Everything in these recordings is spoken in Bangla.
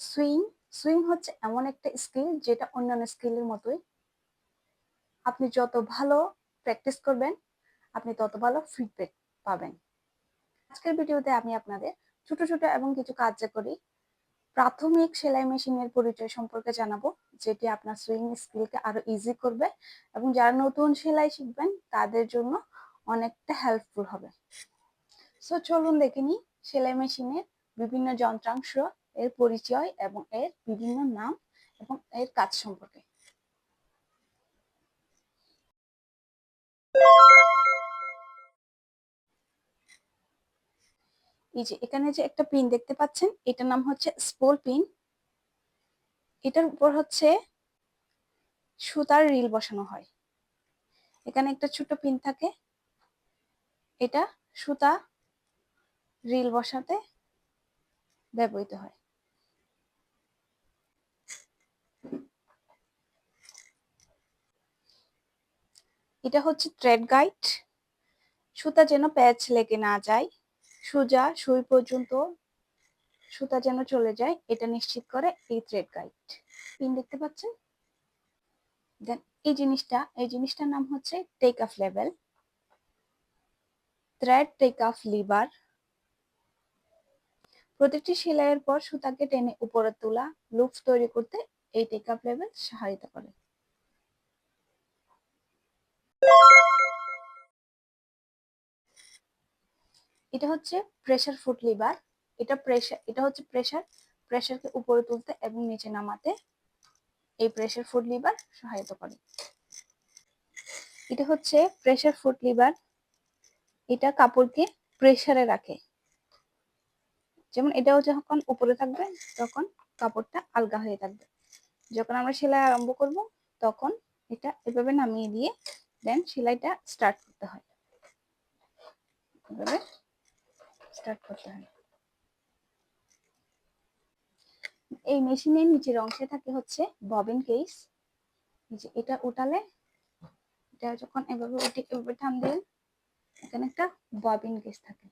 সুইং সুইং হচ্ছে এমন একটা স্কিল যেটা অন্যান্য স্কিলের মতোই। আপনি যত ভালো প্র্যাকটিস করবেন আপনি তত ভালো ফিডব্যাক পাবেন। আজকের ভিডিওতে আমি আপনাদের ছোট ছোট এবং কিছু কার্যকরী প্রাথমিক সেলাই মেশিনের পরিচয় সম্পর্কে জানাবো, যেটি আপনার সুইং স্কিলকে আরো ইজি করবে এবং যারা নতুন সেলাই শিখবেন তাদের জন্য অনেকটা হেল্পফুল হবে। সো চলুন দেখে নিই সেলাই মেশিনের বিভিন্ন যন্ত্রাংশ, এর পরিচয় এবং এর বিভিন্ন নাম এবং এর কাজ সম্পর্কে। এই যে এখানে যে একটা পিন দেখতে পাচ্ছেন, এটার নাম হচ্ছে স্পোল পিন। এটার উপর হচ্ছে সুতার রিল বসানো হয়। এখানে একটা ছোট পিন থাকে, এটা সুতা রিল বসাতে ব্যবহৃত হয়। এটা হচ্ছে থ্রেড গাইড, সুতা যেন প্যাচ লেগে না যায়, সোজা সুই পর্যন্ত সুতা যেন চলে যায় এটা নিশ্চিত করে এই থ্রেড গাইড। পিন দেখতে পাচ্ছেন। দেন এই জিনিসটার নাম হচ্ছে take off level, thread take off lever. প্রতিটি সেলাইয়ের পর সুতাকে টেনে উপরে তোলা লুপ তৈরি করতে এই টেক অফ লেভেল সহায়তা করে। এটা হচ্ছে প্রেসার ফুট লিভার। এটা হচ্ছে প্রেসারকে উপরে তুলতে এবং নিচে নামাতে এই প্রেসার ফুট লিভার সহায়তা করে। এটা হচ্ছে প্রেসার ফুট লিভার, এটা কাপড়কে প্রেসারে রাখে। যেমন এটাও যখন উপরে থাকবে তখন কাপড়টা আলগা হয়ে থাকবে। যখন আমরা সেলাই আরম্ভ করব তখন এটা এভাবে নামিয়ে দিয়ে দেন সেলাইটা স্টার্ট করতে হয়। এভাবে স্টার্ট করতে হয়। এই মেশিনের নিচের অংশে থাকে হচ্ছে ববিন কেস। যে এটা উঠালে, এটা যখন এভাবে উঠে এভাবে টান দিলে এখানে একটা ববিন কেস থাকে।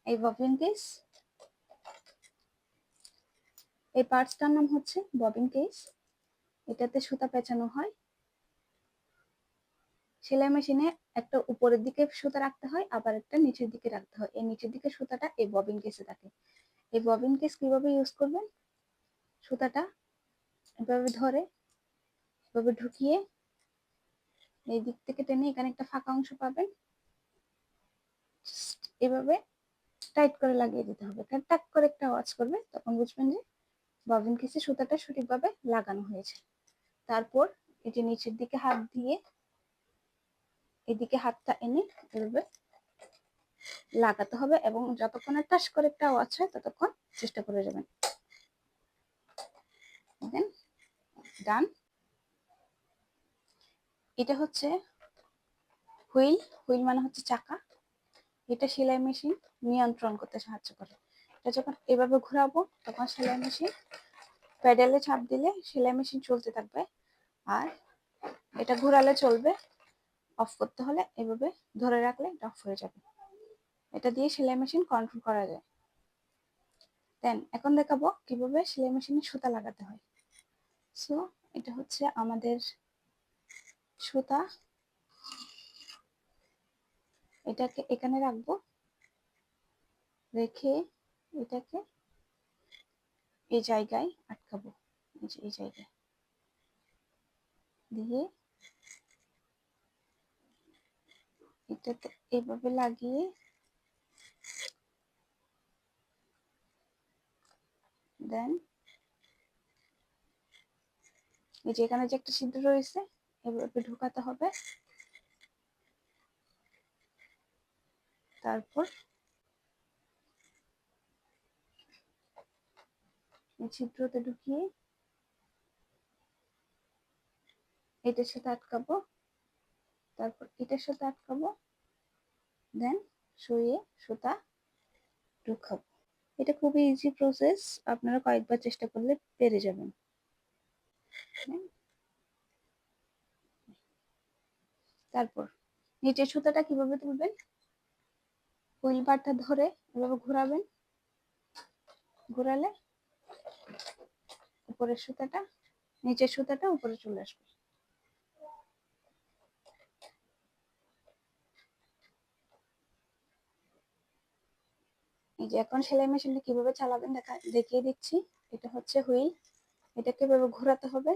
এই ববিন কেস, এই পার্টসটার নাম হচ্ছে ববিন কেস। এটাতে সুতা পেঁচানো হয়। সেলাই মেশিনে একটা উপরের দিকে সুতা রাখতে হয়, আবার একটা নিচের দিকে রাখতে হয়। এই নিচের দিকে সুতাটা এই ববিন কেসে থাকে। এই ববিন কেস কিভাবে ইউজ করবেন, সুতাটা এভাবে ধরে এভাবে ঢুকিয়ে এই দিক থেকে টেনে এখানে একটা ফাঁকা অংশ পাবেন, এভাবে টাইট করে লাগিয়ে দিতে হবে। কারণ টাক করে একটা আওয়াজ করবে, তখন বুঝবেন যে ববিন কেসে সুতাটা সঠিকভাবে লাগানো হয়েছে। তারপর এই যে নিচের দিকে হাত দিয়ে এদিকে হাতটা এনে এভাবে লাগাতে হবে এবং যতক্ষণ টাস করে একটা আওয়াজ হয় ততক্ষণ চেষ্টা করে যাবেন। দেন ডান। এটা হচ্ছে হুইল। হুইল মানে হচ্ছে চাকা। এটা সেলাই মেশিন নিয়ন্ত্রণ করতে সাহায্য করে। এটা যখন এভাবে ঘোরাবো তখন সেলাই মেশিন প্যাডেলে চাপ দিলে সেলাই মেশিন চলতে থাকবে, আর এটা ঘোরালে চলবে। অফ করতে হলে এভাবে ধরে রাখলে এটা অফ হয়ে যাবে। এটা দিয়ে সেলাই মেশিন কন্ট্রোল করা যায়। দেন এখন দেখাবো কিভাবে সেলাই মেশিনে সুতা লাগাতে হয়। সো এটা হচ্ছে আমাদের সুতা, এটাকে এখানে রাখবো, রেখে এটাকে এই জায়গায় আটকাবো। এই জায়গায় দিয়ে এটাতে এইভাবে লাগিয়ে দেন এই যে এখানে যে একটা ছিদ্র রয়েছে এভাবে ঢোকাতে হবে। তারপর এই ছিদ্রতে ঢুকিয়ে এটার সাথে আটকাবো, তারপর এটার সাথে আটকাবো, দেন শুয়ে সুতা ঢুকাবো। এটা খুবই ইজি প্রসেস, আপনারা কয়েকবার চেষ্টা করলে পেরে যাবেন। তারপর নিচের সুতাটা কিভাবে তুলবেন, হুইল বারটা ধরে এভাবে ঘোরাবেন, ঘোরালে উপরের সুতাটা, নিচের সুতাটা উপরে চলে আসবে। এই যে এখন সেলাই মেশিনটা কিভাবে চালাবেন দেখিয়ে দিচ্ছি। এটা হচ্ছে হুইল, এটাকে এভাবে ঘোরাতে হবে,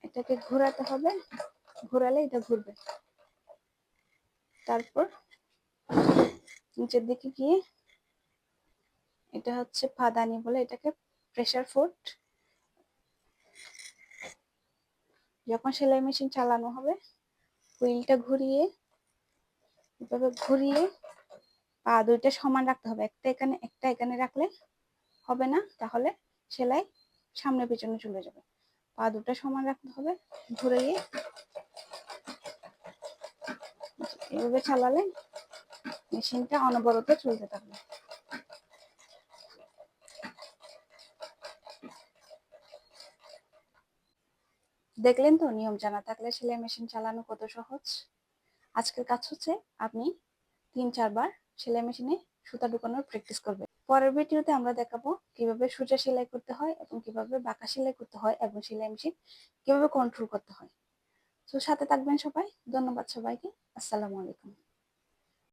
এটাকে ঘোরাতে হবে, ঘোরালে এটা ঘুরবে। তারপর নিচের দিকে গিয়ে, এটা হচ্ছে পাদানি বলে, এটাকে প্রেসার ফুট। যখন সেলাই মেশিন চালানো হবে হুইলটা ঘুরিয়ে, এভাবে ঘুরিয়ে পা দুইটা সমান রাখতে হবে। একটা এখানে একটা এখানে রাখলে হবে না, তাহলে সেলাই সামনে পেছনে চলে যাবে। পা দুটো সমান রাখতে হবে, ঘুরিয়ে এভাবে চালালে মেশিনটা অনবরত চলতে থাকবে। দেখলেন তো, নিয়ম জানা থাকলে সেলাই মেশিন চালানো কত সহজ। আজকের কাজ হচ্ছে আপনি 3-4 বার সেলাই মেশিনে সুতা ঢুকানোর প্র্যাকটিস করবেন। পরের ভিডিওতে আমরা দেখাবো কিভাবে সোজা সেলাই করতে হয় এবং কিভাবে বাঁকা সেলাই করতে হয় এবং সেলাই মেশিন কিভাবে কন্ট্রোল করতে হয়। তো সাথে থাকবেন সবাই। ধন্যবাদ সবাইকে। আসসালামু আলাইকুম।